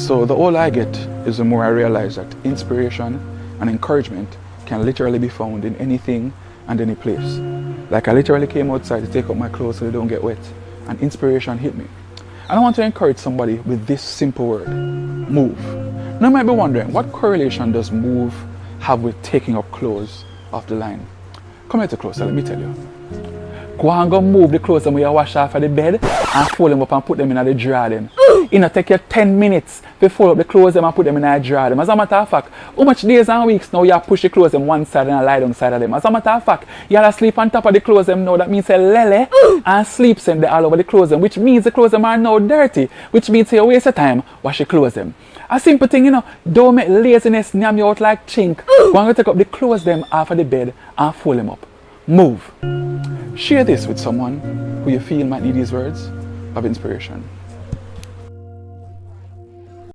So the older I get is the more I realize that inspiration and encouragement can literally be found in anything and any place. Like I literally came outside to take up my clothes so they don't get wet, and inspiration hit me. And I want to encourage somebody with this simple word: move. Now you might be wondering, what correlation does move have with taking up clothes off the line? Come here closer, let me tell you. Go and go move the clothes that you wash off of the bed and fold them up and put them in the drawer them. It'll take you 10 minutes to fold up the clothes them and put them in the drawer them. As a matter of fact, how much days and weeks now you push the clothes them one side and lie down side of them? As a matter of fact, you have to sleep on top of the clothes them now. That means a lele and sleeps them all over the clothes them, which means the clothes them are now dirty, which means you waste your time wash the clothes them. A simple thing, you know, don't make laziness name you out like chink. Go and go take up the clothes them off of the bed and fold them up. Move. Share this with someone who you feel might need these words of inspiration.